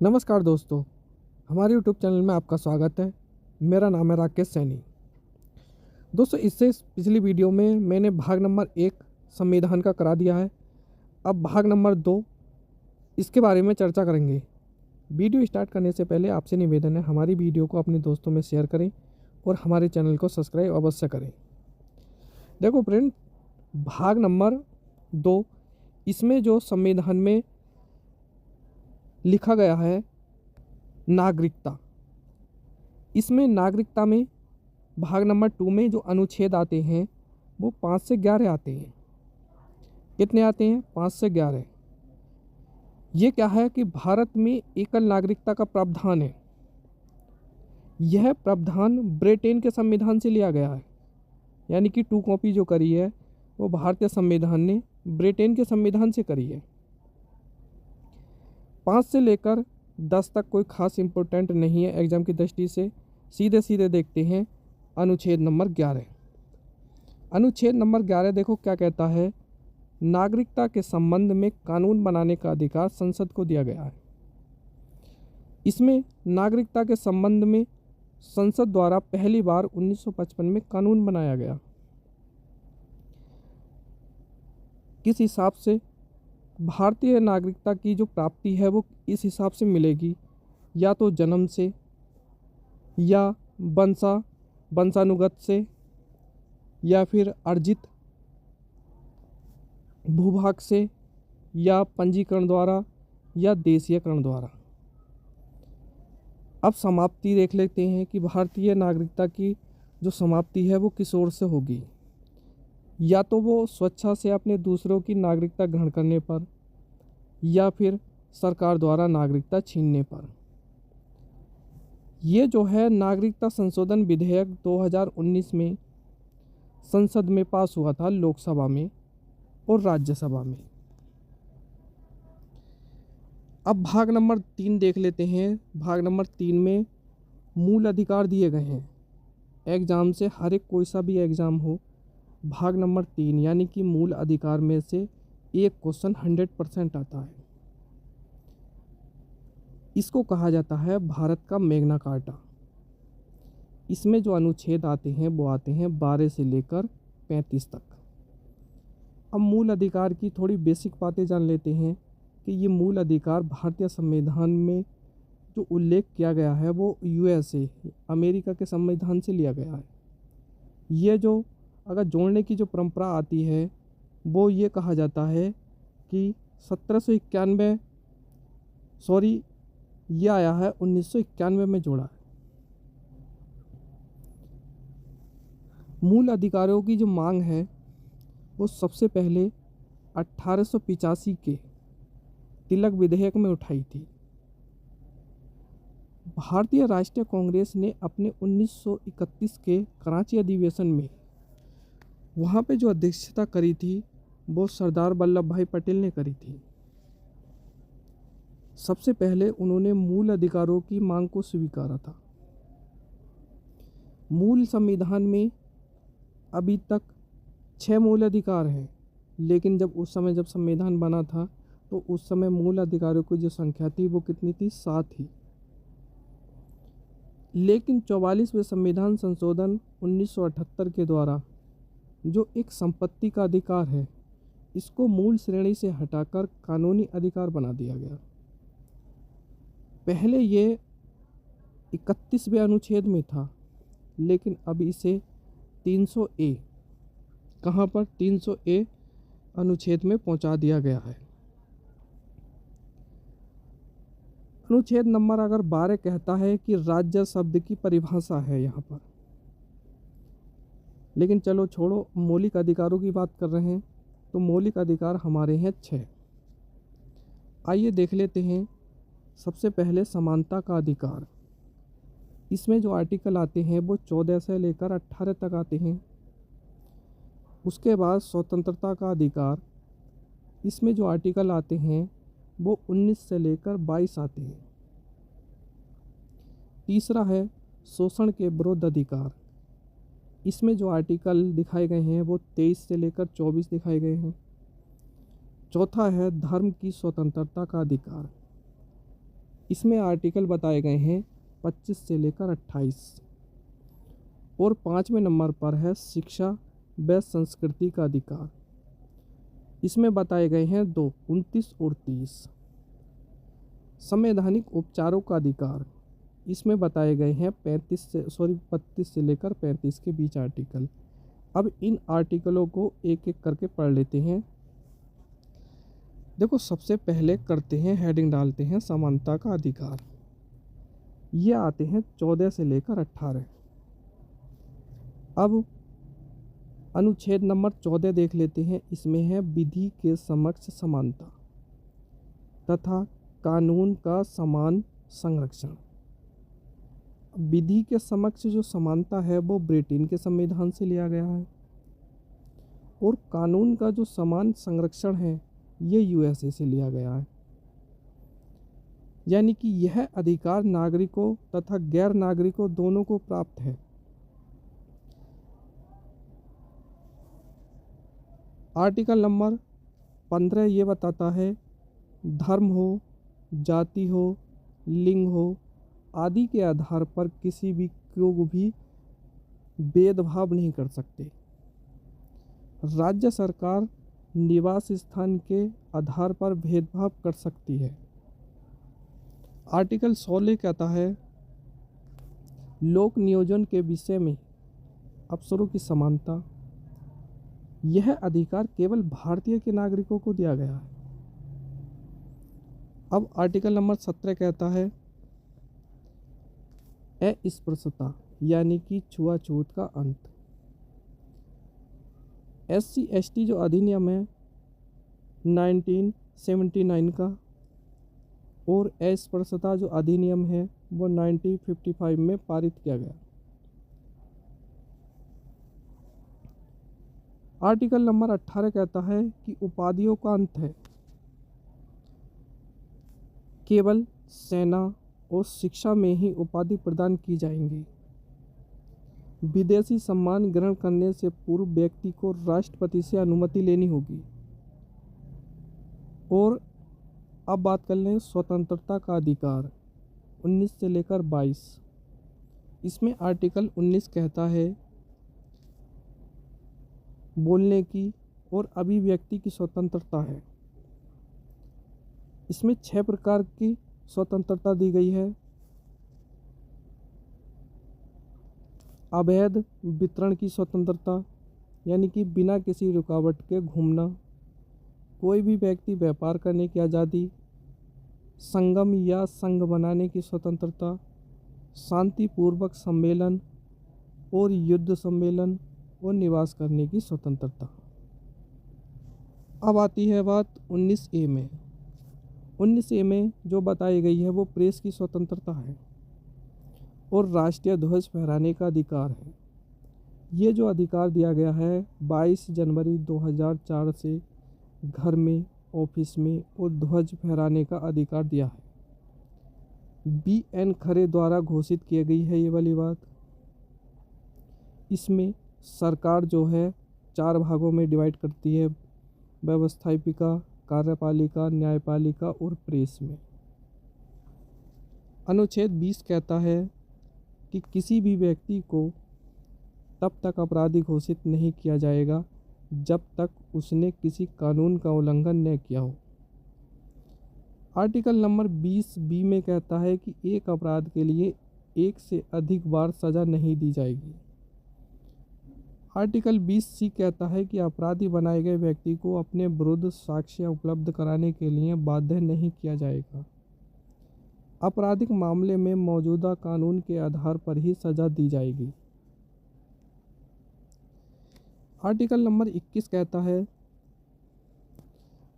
नमस्कार दोस्तों, हमारे यूट्यूब चैनल में आपका स्वागत है। मेरा नाम है राकेश सैनी। दोस्तों, इससे पिछली वीडियो में मैंने भाग नंबर 1 संविधान का करा दिया है। अब भाग नंबर 2 इसके बारे में चर्चा करेंगे। वीडियो स्टार्ट करने से पहले आपसे निवेदन है, हमारी वीडियो को अपने दोस्तों में शेयर करें और हमारे चैनल को सब्सक्राइब अवश्य करें। देखो फ्रेंड, भाग नंबर 2 इसमें जो संविधान में लिखा गया है नागरिकता, इसमें नागरिकता में भाग नंबर 2 में जो अनुच्छेद आते हैं वो 5 से 11 आते हैं। कितने आते हैं? 5 से 11। ये क्या है कि भारत में एकल नागरिकता का प्रावधान है। यह प्रावधान ब्रिटेन के संविधान से लिया गया है, यानी कि 2 कॉपी जो करी है वो भारतीय संविधान ने ब्रिटेन के संविधान से करी है। 5 से लेकर 10 तक कोई खास इम्पोर्टेंट नहीं है एग्जाम की दृष्टि से। सीधे देखते हैं अनुच्छेद नंबर 11। अनुच्छेद नंबर 11 देखो क्या कहता है। नागरिकता के संबंध में कानून बनाने का अधिकार संसद को दिया गया है। इसमें नागरिकता के संबंध में संसद द्वारा पहली बार 1955 में कानून बनाया गया। किस हिसाब से भारतीय नागरिकता की जो प्राप्ति है वो इस हिसाब से मिलेगी, या तो जन्म से, या वंशानुगत से, या फिर अर्जित भूभाग से, या पंजीकरण द्वारा, या देशीयकरण द्वारा। अब समाप्ति देख लेते हैं कि भारतीय नागरिकता की जो समाप्ति है वो किस ओर से होगी। या तो वो स्वेच्छा से अपने दूसरों की नागरिकता ग्रहण करने पर, या फिर सरकार द्वारा नागरिकता छीनने पर। ये जो है नागरिकता संशोधन विधेयक 2019 में संसद में पास हुआ था, लोकसभा में और राज्यसभा में। अब भाग नंबर 3 देख लेते हैं। भाग नंबर 3 में मूल अधिकार दिए गए हैं। एग्ज़ाम से हर एक कोई सा भी एग्ज़ाम हो, भाग नंबर 3 यानी कि मूल अधिकार में से एक क्वेश्चन 100% आता है। इसको कहा जाता है भारत का मैग्ना कार्टा। इसमें जो अनुच्छेद आते हैं वो आते हैं 12 से लेकर 35 तक। अब मूल अधिकार की थोड़ी बेसिक बातें जान लेते हैं कि ये मूल अधिकार भारतीय संविधान में जो उल्लेख किया गया है वो यूएसए अमेरिका के संविधान से लिया गया है। ये जो अगर जोड़ने की जो परंपरा आती है वो ये कहा जाता है कि 1791 ये आया है 1991 में जोड़ा है। मूल अधिकारों की जो मांग है वो सबसे पहले 1885 के तिलक विधेयक में उठाई थी। भारतीय राष्ट्रीय कांग्रेस ने अपने 1931 के कराची अधिवेशन में वहाँ पे जो अध्यक्षता करी थी वो सरदार वल्लभ भाई पटेल ने करी थी। सबसे पहले उन्होंने मूल अधिकारों की मांग को स्वीकारा था। मूल संविधान में अभी तक 6 मूल अधिकार हैं, लेकिन जब संविधान बना था तो उस समय मूल अधिकारों की जो संख्या थी वो कितनी थी? 7 थी। लेकिन 44वें संविधान संशोधन 1978 के द्वारा जो एक संपत्ति का अधिकार है, इसको मूल श्रेणी से हटाकर कानूनी अधिकार बना दिया गया। पहले ये 31वें अनुच्छेद में था, लेकिन अब इसे 300A कहाँ पर? 300A अनुच्छेद में पहुंचा दिया गया है। अनुच्छेद नंबर अगर 12 कहता है कि राज्य शब्द की परिभाषा है यहाँ पर, लेकिन चलो छोड़ो, मौलिक अधिकारों की बात कर रहे हैं तो मौलिक अधिकार हमारे हैं 6। आइए देख लेते हैं। सबसे पहले समानता का अधिकार। इसमें जो आर्टिकल आते हैं वो 14 से लेकर 18 तक आते हैं। उसके बाद स्वतंत्रता का अधिकार। इसमें जो आर्टिकल आते हैं वो 19 से लेकर 22 आते हैं। तीसरा है शोषण के विरुद्ध अधिकार। इसमें जो आर्टिकल दिखाए गए हैं वो 23 से लेकर 24 दिखाए गए हैं। चौथा है धर्म की स्वतंत्रता का अधिकार। इसमें आर्टिकल बताए गए हैं 25 से लेकर 28। और 5वें नंबर पर है शिक्षा व संस्कृति का अधिकार। इसमें बताए गए हैं 29 और 30। संवैधानिक उपचारों का अधिकार, इसमें बताए गए हैं 32 से लेकर 35 के बीच आर्टिकल। अब इन आर्टिकलों को एक एक करके पढ़ लेते हैं। देखो, सबसे पहले करते हैं, हेडिंग डालते हैं समानता का अधिकार। ये आते हैं 14 से लेकर 18। अब अनुच्छेद नंबर 14 देख लेते हैं। इसमें है विधि के समक्ष समानता तथा कानून का समान संरक्षण। विधि के समक्ष जो समानता है वो ब्रिटेन के संविधान से लिया गया है, और कानून का जो समान संरक्षण है ये यूएसए से लिया गया है। यानी कि यह अधिकार नागरिकों तथा गैर नागरिकों दोनों को प्राप्त है। आर्टिकल नंबर 15 ये बताता है धर्म हो, जाति हो, लिंग हो आदि के आधार पर किसी भी को भी भेदभाव नहीं कर सकते। राज्य सरकार निवास स्थान के आधार पर भेदभाव कर सकती है। आर्टिकल 16 कहता है लोक नियोजन के विषय में अफसरों की समानता। यह अधिकार केवल भारतीय के नागरिकों को दिया गया है। अब आर्टिकल नंबर 17 कहता है अस्पृश्यता यानी कि छुआछूत का अंत। SC ST जो अधिनियम है 1979 का, और अस्पृश्यता जो अधिनियम है वो 1955 में पारित किया गया। आर्टिकल नंबर 18 कहता है कि उपाधियों का अंत है। केवल सेना और शिक्षा में ही उपाधि प्रदान की जाएंगी। विदेशी सम्मान ग्रहण करने से पूर्व व्यक्ति को राष्ट्रपति से अनुमति लेनी होगी। और अब बात कर लें स्वतंत्रता का अधिकार 19 से लेकर 22। इसमें आर्टिकल 19 कहता है बोलने की और अभिव्यक्ति की स्वतंत्रता है। इसमें 6 प्रकार की स्वतंत्रता दी गई है। अवैध वितरण की स्वतंत्रता यानी कि बिना किसी रुकावट के घूमना। कोई भी व्यक्ति व्यापार करने की आज़ादी। संगम या संघ बनाने की स्वतंत्रता। शांतिपूर्वक सम्मेलन और युद्ध सम्मेलन और निवास करने की स्वतंत्रता। अब आती है बात 19A में। 19A में जो बताई गई है वो प्रेस की स्वतंत्रता है और राष्ट्रीय ध्वज फहराने का अधिकार है। ये जो अधिकार दिया गया है 22 जनवरी 2004 से घर में, ऑफिस में और ध्वज फहराने का अधिकार दिया है। BN खरे द्वारा घोषित की गई है ये वाली बात। इसमें सरकार जो है 4 भागों में डिवाइड करती है, व्यवस्थापिका, कार्यपालिका, न्यायपालिका और प्रेस में। अनुच्छेद 20 कहता है कि किसी भी व्यक्ति को तब तक अपराधी घोषित नहीं किया जाएगा जब तक उसने किसी कानून का उल्लंघन न किया हो। आर्टिकल नंबर 20B में कहता है कि एक अपराध के लिए एक से अधिक बार सजा नहीं दी जाएगी। आर्टिकल 20C कहता है कि अपराधी बनाए गए व्यक्ति को अपने विरुद्ध साक्ष्य उपलब्ध कराने के लिए बाध्य नहीं किया जाएगा। आपराधिक मामले में मौजूदा कानून के आधार पर ही सजा दी जाएगी। आर्टिकल नंबर 21 कहता है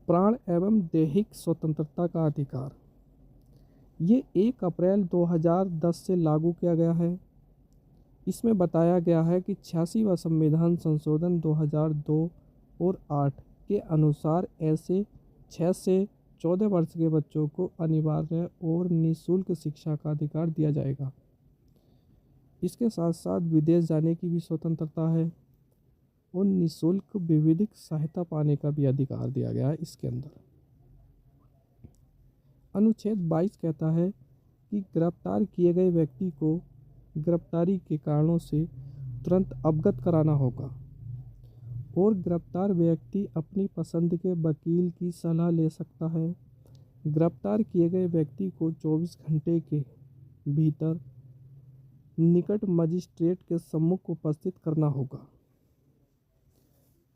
प्राण एवं दैहिक स्वतंत्रता का अधिकार। ये 1 अप्रैल 2010 से लागू किया गया है। इसमें बताया गया है कि 86वां संविधान संशोधन 2002 और 8 के अनुसार ऐसे 6 से 14 वर्ष के बच्चों को अनिवार्य और निःशुल्क शिक्षा का अधिकार दिया जाएगा। इसके साथ साथ विदेश जाने की भी स्वतंत्रता है और निःशुल्क विधिक सहायता पाने का भी अधिकार दिया गया है इसके अंदर। अनुच्छेद 22 कहता है कि गिरफ्तार किए गए व्यक्ति को गिरफ्तारी के कारणों से तुरंत अवगत कराना होगा और गिरफ्तार व्यक्ति अपनी पसंद के वकील की सलाह ले सकता है। गिरफ्तार किए गए व्यक्ति को 24 घंटे के भीतर निकट मजिस्ट्रेट के सम्मुख उपस्थित करना होगा।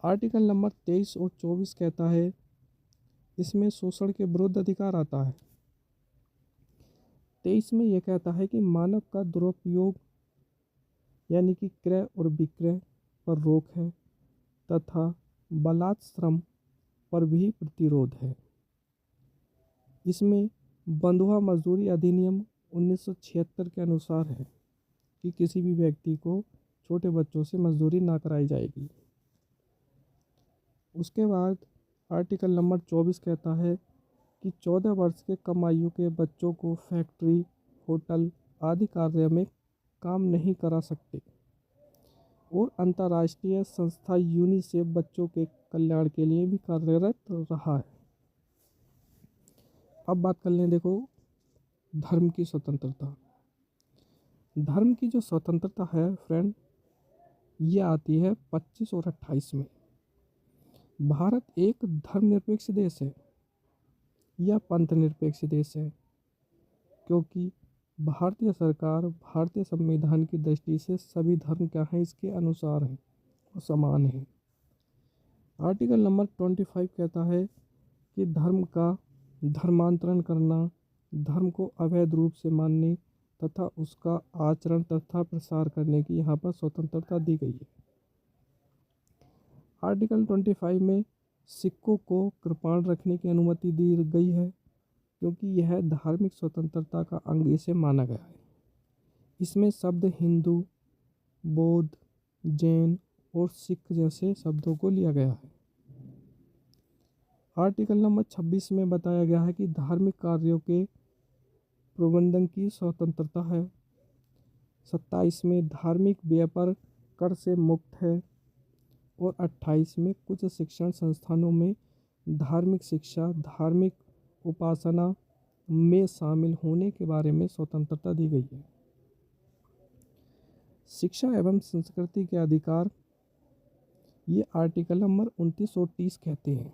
आर्टिकल नंबर 23 और 24 कहता है, इसमें शोषण के विरुद्ध अधिकार आता है। 23 में यह कहता है कि मानव का दुरुपयोग यानी कि क्रय और विक्रय पर रोक है तथा बलात् श्रम पर भी प्रतिरोध है। इसमें बंधुआ मजदूरी अधिनियम 1976 के अनुसार है कि किसी भी व्यक्ति को छोटे बच्चों से मजदूरी ना कराई जाएगी। उसके बाद आर्टिकल नंबर 24 कहता है कि 14 वर्ष के कम आयु के बच्चों को फैक्ट्री, होटल आदि कार्य में काम नहीं करा सकते और अंतर्राष्ट्रीय संस्था यूनिसेफ बच्चों के कल्याण के लिए भी कार्यरत रहा है। अब बात कर लें, देखो, धर्म की स्वतंत्रता। धर्म की जो स्वतंत्रता है फ्रेंड, ये आती है 25 और 28 में। भारत एक धर्मनिरपेक्ष देश है या पंथ निरपेक्ष देश है, क्योंकि भारतीय सरकार भारतीय संविधान की दृष्टि से सभी धर्म क्या हैं, इसके अनुसार हैं और समान हैं। आर्टिकल नंबर 25 कहता है कि धर्म का धर्मांतरण करना, धर्म को अवैध रूप से मानने तथा उसका आचरण तथा प्रसार करने की यहाँ पर स्वतंत्रता दी गई है। आर्टिकल 25 में सिक्कों को कृपाण रखने की अनुमति दी गई है, क्योंकि यह धार्मिक स्वतंत्रता का अंग इसे माना गया है। इसमें शब्द हिंदू, बौद्ध, जैन और सिख जैसे शब्दों को लिया गया है। आर्टिकल नंबर 26 में बताया गया है कि धार्मिक कार्यों के प्रबंधन की स्वतंत्रता है। 27 में धार्मिक व्यय पर कर से मुक्त है और 28 में कुछ शिक्षण संस्थानों में धार्मिक शिक्षा, धार्मिक उपासना में शामिल होने के बारे में स्वतंत्रता दी गई है। शिक्षा एवं संस्कृति के अधिकार, ये आर्टिकल नंबर 29 और 30 कहते हैं।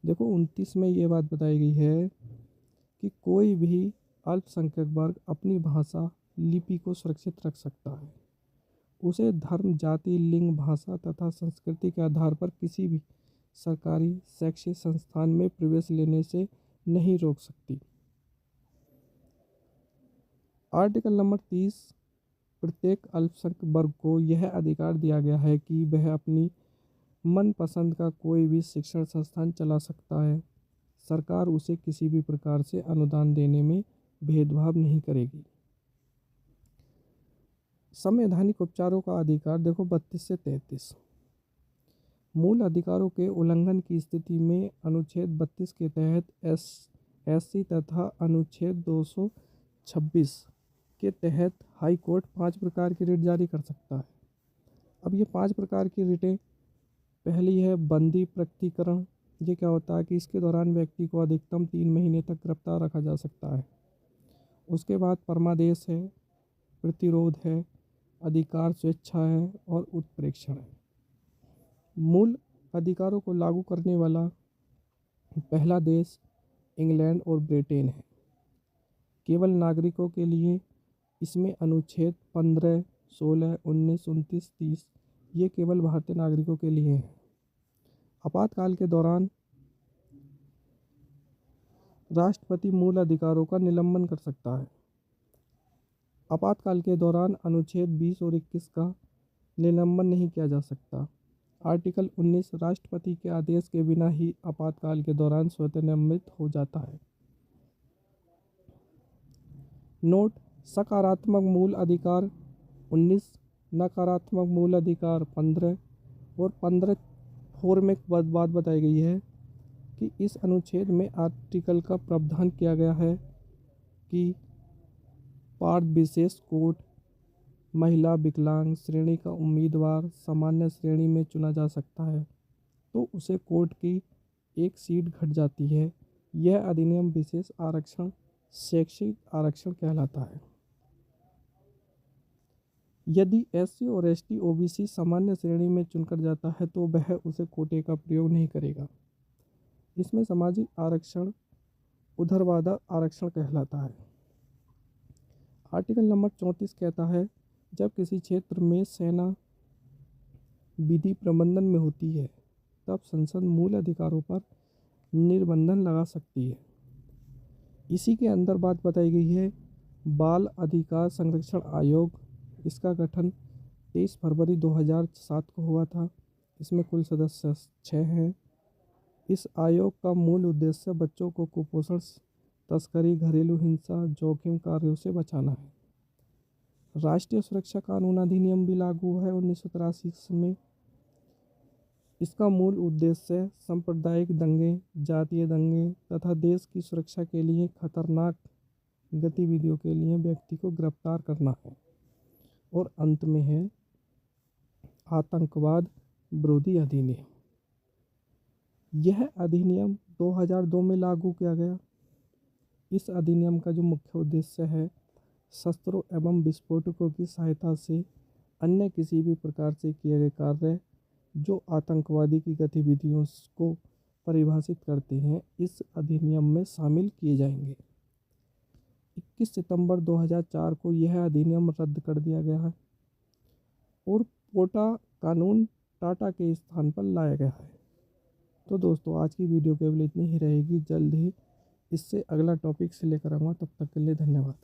देखो, 29 में ये बात बताई गई है कि कोई भी अल्पसंख्यक वर्ग अपनी भाषा, लिपि को सुरक्षित रख सकता है। उसे धर्म, जाति, लिंग, भाषा तथा संस्कृति के आधार पर किसी भी सरकारी शैक्षिक संस्थान में प्रवेश लेने से नहीं रोक सकती। आर्टिकल नंबर 30, प्रत्येक अल्पसंख्यक वर्ग को यह अधिकार दिया गया है कि वह अपनी मनपसंद का कोई भी शिक्षण संस्थान चला सकता है। सरकार उसे किसी भी प्रकार से अनुदान देने में भेदभाव नहीं करेगी। संवैधानिक उपचारों का अधिकार, देखो 32 से 33। मूल अधिकारों के उल्लंघन की स्थिति में अनुच्छेद 32 के तहत SC तथा अनुच्छेद 226 के तहत हाई कोर्ट 5 प्रकार की रिट जारी कर सकता है। अब ये 5 प्रकार की रिटें, पहली है बंदी प्रकटीकरण। ये क्या होता है कि इसके दौरान व्यक्ति को अधिकतम 3 महीने तक गिरफ्तार रखा जा सकता है। उसके बाद परमादेश है, प्रतिरोध है, अधिकार स्वेच्छा है और उत्प्रेक्षण है। मूल अधिकारों को लागू करने वाला पहला देश इंग्लैंड और ब्रिटेन है। केवल नागरिकों के लिए इसमें अनुच्छेद 15, 16, 19, 29, 30 ये केवल भारतीय नागरिकों के लिए हैं। आपातकाल के दौरान राष्ट्रपति मूल अधिकारों का निलंबन कर सकता है। आपातकाल के दौरान अनुच्छेद 20 और 21 का निलंबन नहीं किया जा सकता। आर्टिकल 19 राष्ट्रपति के आदेश के बिना ही आपातकाल के दौरान स्वतः निलंबित हो जाता है। नोट, सकारात्मक मूल अधिकार 19, नकारात्मक मूल अधिकार 15 और 15(4) में बात बताई गई है कि इस अनुच्छेद में आर्टिकल का प्रावधान किया गया है कि पार्ट विशेष कोर्ट महिला विकलांग श्रेणी का उम्मीदवार सामान्य श्रेणी में चुना जा सकता है, तो उसे कोर्ट की एक सीट घट जाती है यह अधिनियम विशेष आरक्षण शैक्षिक आरक्षण कहलाता है। यदि एससी और एसटी ओबीसी सामान्य श्रेणी में चुनकर जाता है तो वह उसे कोटे का प्रयोग नहीं करेगा। इसमें सामाजिक आरक्षण ऊर्ध्ववाद आरक्षण कहलाता है। आर्टिकल नंबर 34 कहता है, जब किसी क्षेत्र में सेना विधि प्रबंधन में होती है तब संसद मूल अधिकारों पर निर्बंधन लगा सकती है। इसी के अंदर बात बताई गई है बाल अधिकार संरक्षण आयोग। इसका गठन 23 फरवरी 2007 को हुआ था। इसमें कुल सदस्य 6 हैं। इस आयोग का मूल उद्देश्य बच्चों को कुपोषण, तस्करी, घरेलू हिंसा, जोखिम कार्यों से बचाना है। राष्ट्रीय सुरक्षा कानून अधिनियम भी लागू है 1983 में। इसका मूल उद्देश्य सांप्रदायिक दंगे, जातीय दंगे तथा देश की सुरक्षा के लिए खतरनाक गतिविधियों के लिए व्यक्ति को गिरफ्तार करना है। और अंत में है आतंकवाद विरोधी अधिनियम। यह अधिनियम 2002 में लागू किया गया। इस अधिनियम का जो मुख्य उद्देश्य है, शस्त्रों एवं विस्फोटकों की सहायता से अन्य किसी भी प्रकार से किए गए कार्य जो आतंकवादी की गतिविधियों को परिभाषित करते हैं, इस अधिनियम में शामिल किए जाएंगे। 21 सितंबर 2004 को यह अधिनियम रद्द कर दिया गया है और पोटा कानून टाटा के स्थान पर लाया गया है। तो दोस्तों, आज की वीडियो केवल इतनी ही रहेगी। जल्द ही इससे अगला टॉपिक से लेकर आऊँगा। तब तक के लिए धन्यवाद।